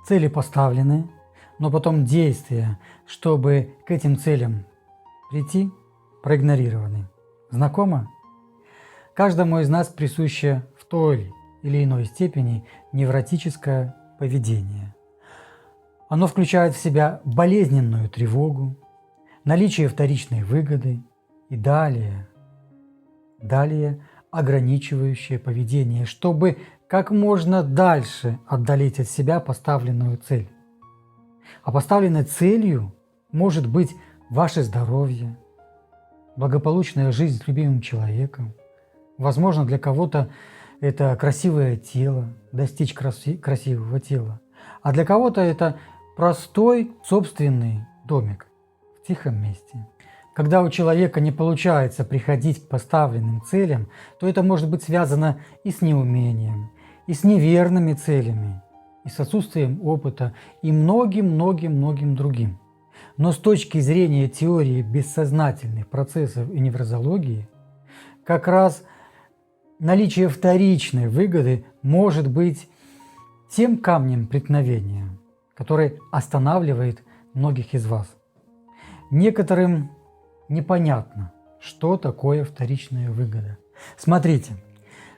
Цели поставлены, но потом действия, чтобы к этим целям прийти, проигнорированы. Знакомо? Каждому из нас присуще в той или иной степени невротическое поведение. Оно включает в себя болезненную тревогу, наличие вторичной выгоды и далее ограничивающее поведение, чтобы как можно дальше отдалить от себя поставленную цель. А поставленной целью может быть ваше здоровье, благополучная жизнь с любимым человеком. Возможно, для кого-то это красивое тело, достичь красивого тела. А для кого-то это простой собственный домик в тихом месте. Когда у человека не получается приходить к поставленным целям, то это может быть связано и с неумением, и с неверными целями, и с отсутствием опыта, и многим другим. Но с точки зрения теории бессознательных процессов и неврозологии, как раз наличие вторичной выгоды может быть тем камнем преткновения, который останавливает многих из вас. Некоторым непонятно, что такое вторичная выгода. Смотрите,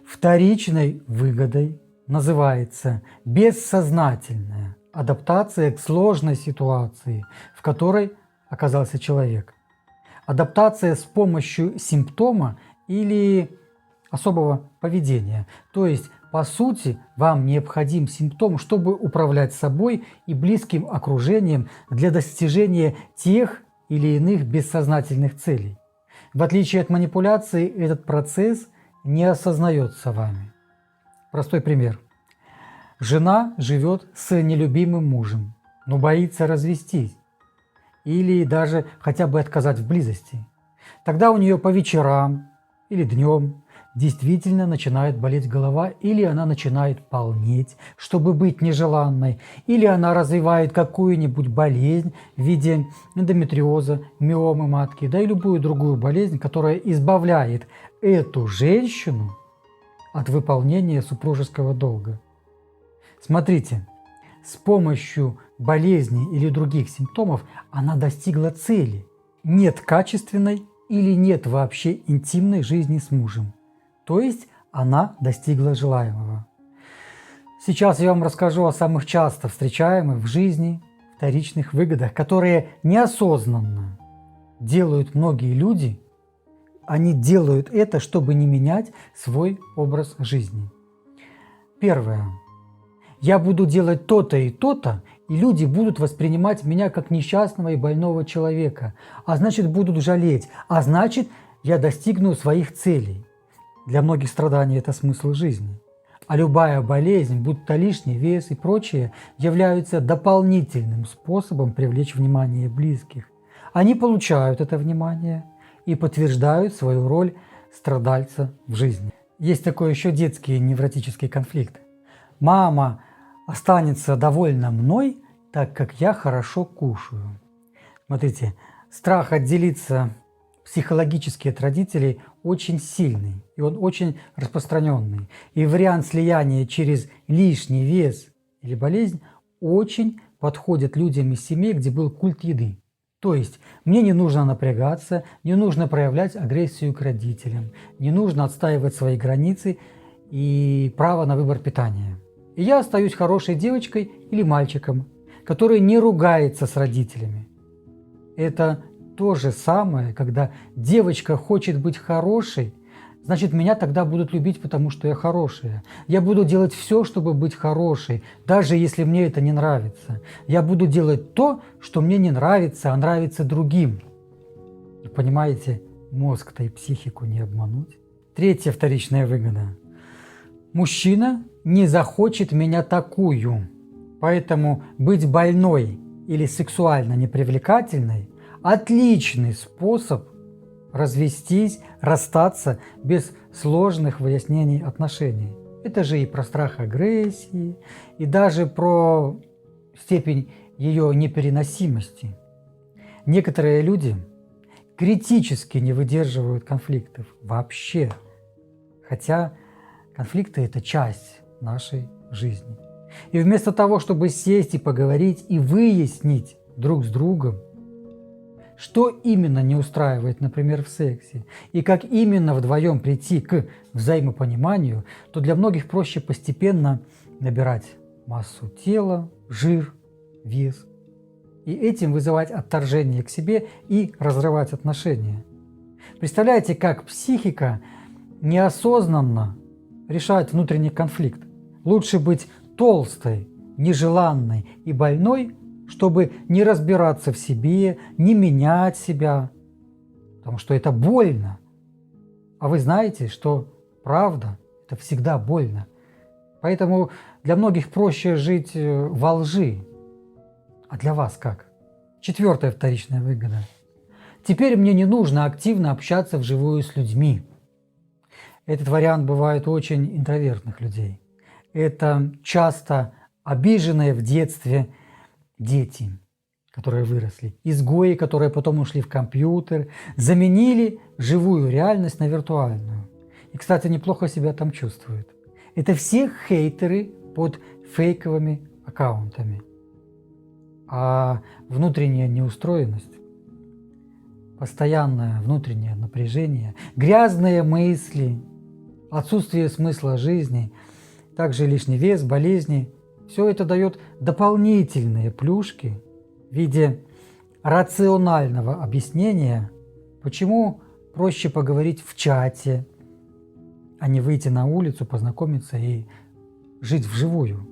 вторичной выгодой называется бессознательная адаптация к сложной ситуации, в которой оказался человек. Адаптация с помощью симптома или особого поведения. То есть, по сути, вам необходим симптом, чтобы управлять собой и близким окружением для достижения тех или иных бессознательных целей. В отличие от манипуляции, этот процесс не осознается вами. Простой пример. Жена живет с нелюбимым мужем, но боится развестись или даже хотя бы отказать в близости. Тогда у нее по вечерам или днем действительно начинает болеть голова, или она начинает полнеть, чтобы быть нежеланной, или она развивает какую-нибудь болезнь в виде эндометриоза, миомы матки, да и любую другую болезнь, которая избавляет эту женщину от выполнения супружеского долга. Смотрите, с помощью болезни или других симптомов она достигла цели. Нет качественной или нет вообще интимной жизни с мужем. То есть она достигла желаемого. Сейчас я вам расскажу о самых часто встречаемых в жизни вторичных выгодах, которые неосознанно делают многие люди. Они делают это, чтобы не менять свой образ жизни. Первое. Я буду делать то-то и то-то, и люди будут воспринимать меня как несчастного и больного человека, а значит будут жалеть, а значит я достигну своих целей. Для многих страданий это смысл жизни. А любая болезнь, будь то лишний вес и прочее, являются дополнительным способом привлечь внимание близких. Они получают это внимание и подтверждают свою роль страдальца в жизни. Есть такой еще детский невротический конфликт. Мама останется довольна мной, так как я хорошо кушаю. Смотрите, страх отделиться психологически от родителей очень сильный, и он очень распространенный. И вариант слияния через лишний вес или болезнь очень подходит людям из семей, где был культ еды. То есть мне не нужно напрягаться, не нужно проявлять агрессию к родителям, не нужно отстаивать свои границы и право на выбор питания. И я остаюсь хорошей девочкой или мальчиком, который не ругается с родителями. Это то же самое, когда девочка хочет быть хорошей, значит, меня тогда будут любить, потому что я хорошая. Я буду делать все, чтобы быть хорошей, даже если мне это не нравится. Я буду делать то, что мне не нравится, а нравится другим. И понимаете, мозг-то и психику не обмануть. Третья вторичная выгода. Мужчина не захочет меня такую, поэтому быть больной или сексуально непривлекательной – отличный способ развестись, расстаться без сложных выяснений отношений. Это же и про страх агрессии, и даже про степень ее непереносимости. Некоторые люди критически не выдерживают конфликтов вообще, хотя конфликты – это часть нашей жизни. И вместо того, чтобы сесть и поговорить и выяснить друг с другом, что именно не устраивает, например, в сексе, и как именно вдвоем прийти к взаимопониманию, то для многих проще постепенно набирать массу тела, жир, вес, и этим вызывать отторжение к себе и разрывать отношения. Представляете, как психика неосознанно решает внутренний конфликт? Лучше быть толстой, нежеланной и больной, чтобы не разбираться в себе, не менять себя, потому что это больно. А вы знаете, что правда – это всегда больно. Поэтому для многих проще жить во лжи. А для вас как? Четвертая вторичная выгода. Теперь мне не нужно активно общаться вживую с людьми. Этот вариант бывает у очень интровертных людей. Это часто обиженные в детстве дети, которые выросли, изгои, которые потом ушли в компьютер, заменили живую реальность на виртуальную. И, кстати, неплохо себя там чувствуют. Это все хейтеры под фейковыми аккаунтами. А внутренняя неустроенность, постоянное внутреннее напряжение, грязные мысли, отсутствие смысла жизни, также лишний вес, болезни – все это дает дополнительные плюшки в виде рационального объяснения, почему проще поговорить в чате, а не выйти на улицу, познакомиться и жить вживую.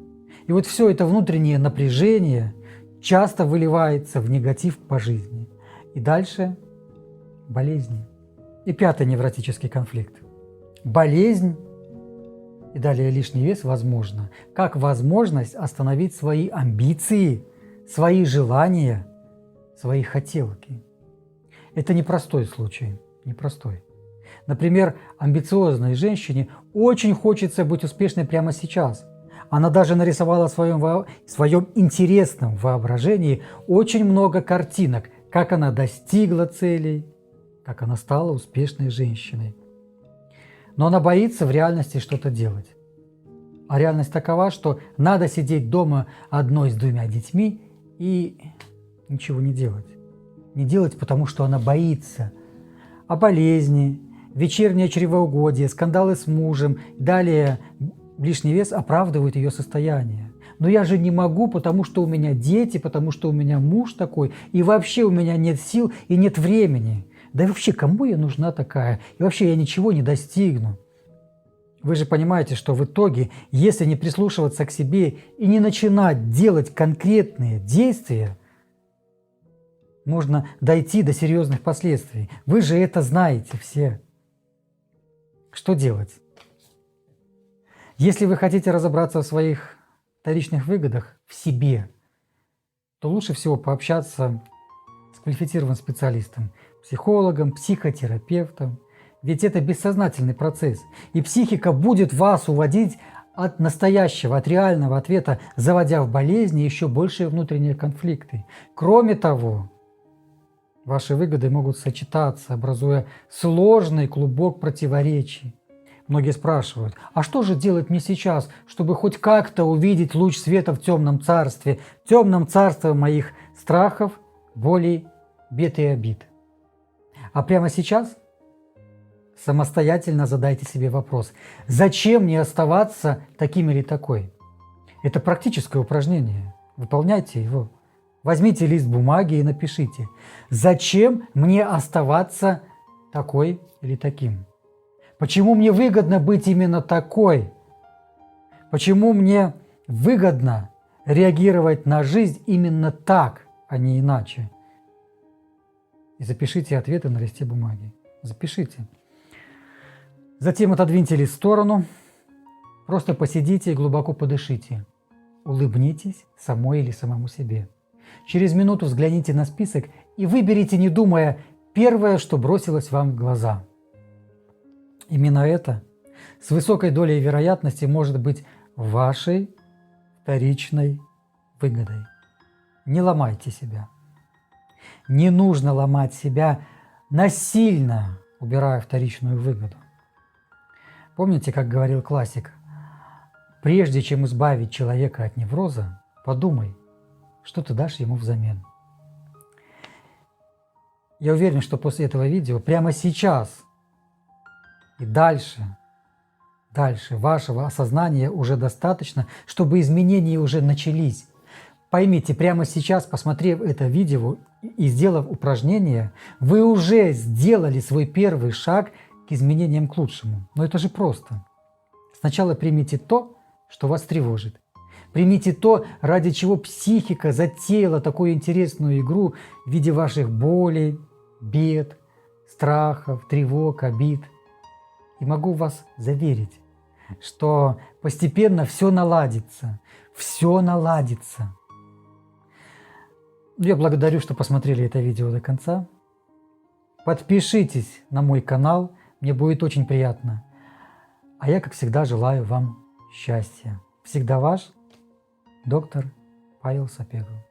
И вот все это внутреннее напряжение часто выливается в негатив по жизни. И дальше болезни. И пятый невротический конфликт. Болезнь и далее лишний вес возможно, как возможность остановить свои амбиции, свои желания, свои хотелки. Это непростой случай, непростой. Например, амбициозной женщине очень хочется быть успешной прямо сейчас. Она даже нарисовала в своем интересном воображении очень много картинок, как она достигла целей, как она стала успешной женщиной. Но она боится в реальности что-то делать. А реальность такова, что надо сидеть дома одной с двумя детьми и ничего не делать. Не делать, потому что она боится. А болезни, вечернее чревоугодие, скандалы с мужем, далее лишний вес оправдывают ее состояние. Но я же не могу, потому что у меня дети, потому что у меня муж такой, и вообще у меня нет сил и нет времени. Да и вообще, кому я нужна такая? И вообще я ничего не достигну. Вы же понимаете, что в итоге, если не прислушиваться к себе и не начинать делать конкретные действия, можно дойти до серьезных последствий. Вы же это знаете все. Что делать? Если вы хотите разобраться в своих вторичных выгодах в себе, то лучше всего пообщаться с квалифицированным специалистом, психологом, психотерапевтом. Ведь это бессознательный процесс. И психика будет вас уводить от настоящего, от реального ответа, заводя в болезни еще большие внутренние конфликты. Кроме того, ваши выгоды могут сочетаться, образуя сложный клубок противоречий. Многие спрашивают, а что же делать мне сейчас, чтобы хоть как-то увидеть луч света в темном царстве моих страхов, болей, бед и обид? А прямо сейчас самостоятельно задайте себе вопрос, зачем мне оставаться таким или такой? Это практическое упражнение, выполняйте его. Возьмите лист бумаги и напишите, зачем мне оставаться такой или таким? Почему мне выгодно быть именно такой? Почему мне выгодно реагировать на жизнь именно так, а не иначе? И запишите ответы на листе бумаги. Запишите. Затем отодвиньте лист в сторону, просто посидите и глубоко подышите. Улыбнитесь самой или самому себе. Через минуту взгляните на список и выберите, не думая, первое, что бросилось вам в глаза. Именно это с высокой долей вероятности может быть вашей вторичной выгодой. Не ломайте себя. Не нужно ломать себя, насильно убирая вторичную выгоду. Помните, как говорил классик, прежде чем избавить человека от невроза, подумай, что ты дашь ему взамен. Я уверен, что после этого видео прямо сейчас и дальше вашего осознания уже достаточно, чтобы изменения уже начались. Поймите, прямо сейчас, посмотрев это видео и сделав упражнение, вы уже сделали свой первый шаг к изменениям к лучшему. Но это же просто. Сначала примите то, что вас тревожит. Примите то, ради чего психика затеяла такую интересную игру в виде ваших болей, бед, страхов, тревог, обид. И могу вас заверить, что постепенно все наладится. Все наладится. Я благодарю, что посмотрели это видео до конца. Подпишитесь на мой канал, мне будет очень приятно. А я, как всегда, желаю вам счастья. Всегда ваш доктор Павел Сапегов.